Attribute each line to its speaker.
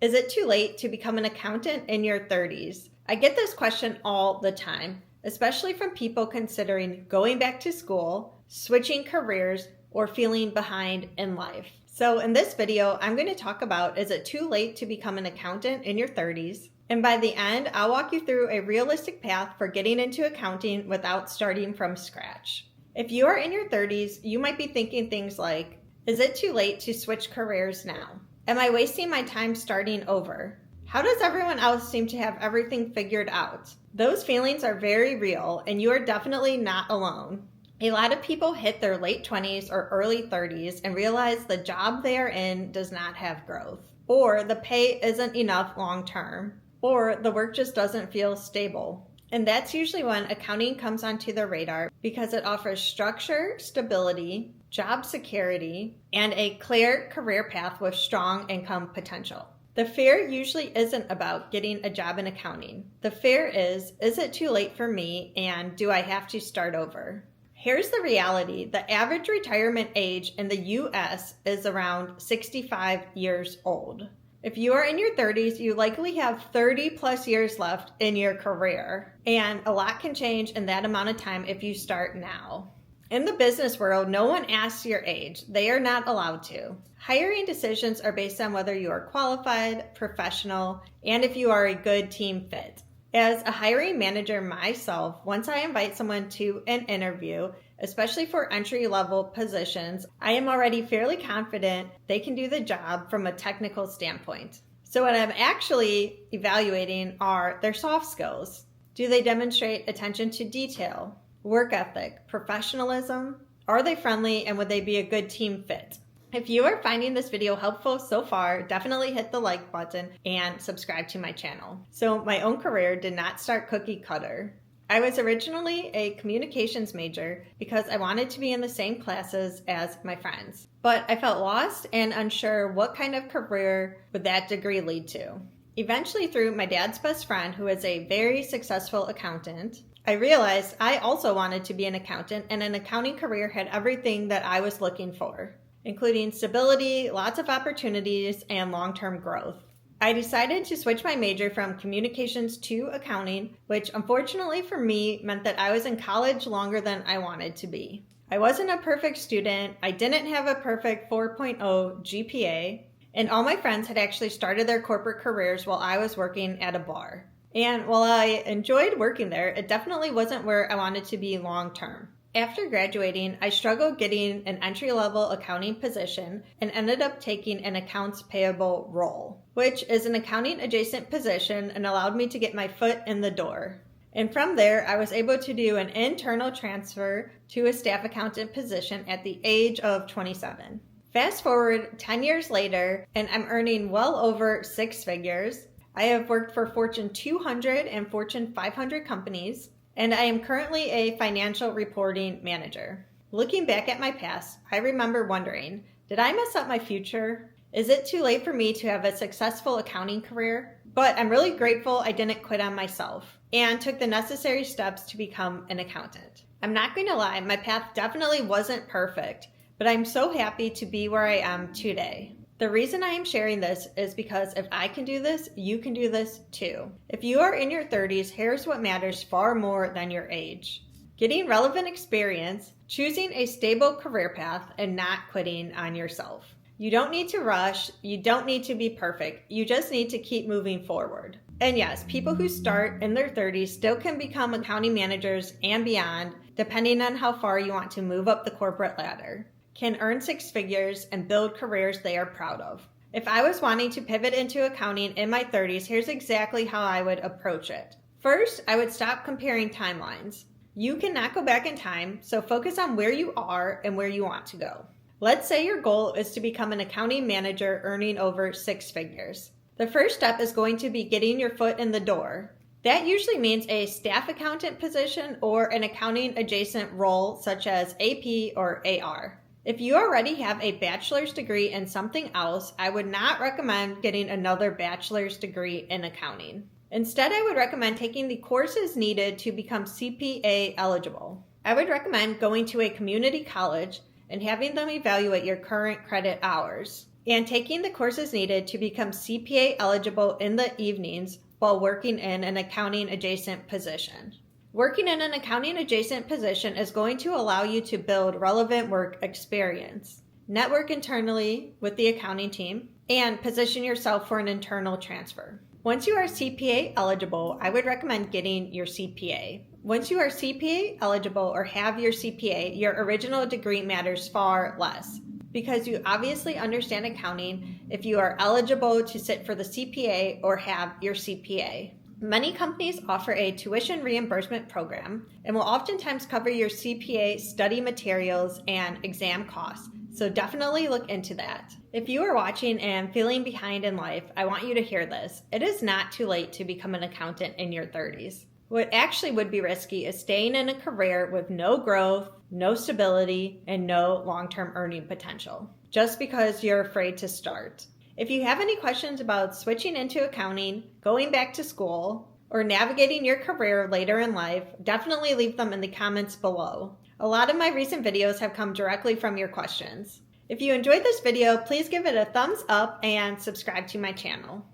Speaker 1: Is it too late to become an accountant in your 30s? I get this question all the time, especially from people considering going back to school, switching careers, or feeling behind in life. So in this video, I'm going to talk about, is it too late to become an accountant in your 30s? And by the end, I'll walk you through a realistic path for getting into accounting without starting from scratch. If you are in your 30s, you might be thinking things like, is it too late to switch careers now? Am I wasting my time starting over? How does everyone else seem to have everything figured out? Those feelings are very real, and you are definitely not alone. A lot of people hit their late 20s or early 30s and realize the job they are in does not have growth, or the pay isn't enough long term, or the work just doesn't feel stable. And that's usually when accounting comes onto the radar because it offers structure, stability, job security, and a clear career path with strong income potential. The fear usually isn't about getting a job in accounting. The fear is it too late for me, and do I have to start over? Here's the reality. The average retirement age in the US is around 65 years old. If you are in your 30s, you likely have 30 plus years left in your career, and a lot can change in that amount of time if you start now. In the business world, no one asks your age. They are not allowed to. Hiring decisions are based on whether you are qualified, professional, and if you are a good team fit. As a hiring manager myself, once I invite someone to an interview, especially for entry-level positions, I am already fairly confident they can do the job from a technical standpoint. So what I'm actually evaluating are their soft skills. Do they demonstrate attention to detail, work ethic, professionalism? Are they friendly, and would they be a good team fit? If you are finding this video helpful so far, definitely hit the like button and subscribe to my channel. So my own career did not start cookie cutter. I was originally a communications major because I wanted to be in the same classes as my friends. But I felt lost and unsure what kind of career would that degree lead to. Eventually, through my dad's best friend, who is a very successful accountant, I realized I also wanted to be an accountant, and an accounting career had everything that I was looking for, including stability, lots of opportunities, and long-term growth. I decided to switch my major from communications to accounting, which unfortunately for me meant that I was in college longer than I wanted to be. I wasn't a perfect student, I didn't have a perfect 4.0 GPA, and all my friends had actually started their corporate careers while I was working at a bar. And while I enjoyed working there, it definitely wasn't where I wanted to be long term. After graduating, I struggled getting an entry-level accounting position and ended up taking an accounts payable role, which is an accounting adjacent position and allowed me to get my foot in the door. And from there, I was able to do an internal transfer to a staff accountant position at the age of 27. Fast forward 10 years later, and I'm earning well over 6 figures. I have worked for Fortune 200 and Fortune 500 companies, and I am currently a financial reporting manager. Looking back at my past, I remember wondering, did I mess up my future? Is it too late for me to have a successful accounting career? But I'm really grateful I didn't quit on myself and took the necessary steps to become an accountant. I'm not going to lie, my path definitely wasn't perfect, but I'm so happy to be where I am today. The reason I am sharing this is because if I can do this, you can do this too. If you are in your 30s, here's what matters far more than your age. Getting relevant experience, choosing a stable career path, and not quitting on yourself. You don't need to rush, you don't need to be perfect, you just need to keep moving forward. And yes, people who start in their 30s still can become accounting managers and beyond, depending on how far you want to move up the corporate ladder, can earn 6 figures, and build careers they are proud of. If I was wanting to pivot into accounting in my 30s, here's exactly how I would approach it. First, I would stop comparing timelines. You cannot go back in time, so focus on where you are and where you want to go. Let's say your goal is to become an accounting manager earning over 6 figures. The first step is going to be getting your foot in the door. That usually means a staff accountant position or an accounting adjacent role such as AP or AR. If you already have a bachelor's degree in something else, I would not recommend getting another bachelor's degree in accounting. Instead, I would recommend taking the courses needed to become CPA eligible. I would recommend going to a community college and having them evaluate your current credit hours. and taking the courses needed to become CPA eligible in the evenings while working in an accounting adjacent position. Working in an accounting adjacent position is going to allow you to build relevant work experience, network internally with the accounting team, and position yourself for an internal transfer. Once you are CPA eligible, I would recommend getting your CPA. Once you are CPA eligible or have your CPA, your original degree matters far less because you obviously understand accounting if you are eligible to sit for the CPA or have your CPA. Many companies offer a tuition reimbursement program and will oftentimes cover your CPA study materials and exam costs, so definitely look into that. If you are watching and feeling behind in life, I want you to hear this. It is not too late to become an accountant in your 30s. What actually would be risky is staying in a career with no growth, no stability, and no long-term earning potential, just because you're afraid to start. If you have any questions about switching into accounting, going back to school, or navigating your career later in life, definitely leave them in the comments below. A lot of my recent videos have come directly from your questions. If you enjoyed this video, please give it a thumbs up and subscribe to my channel.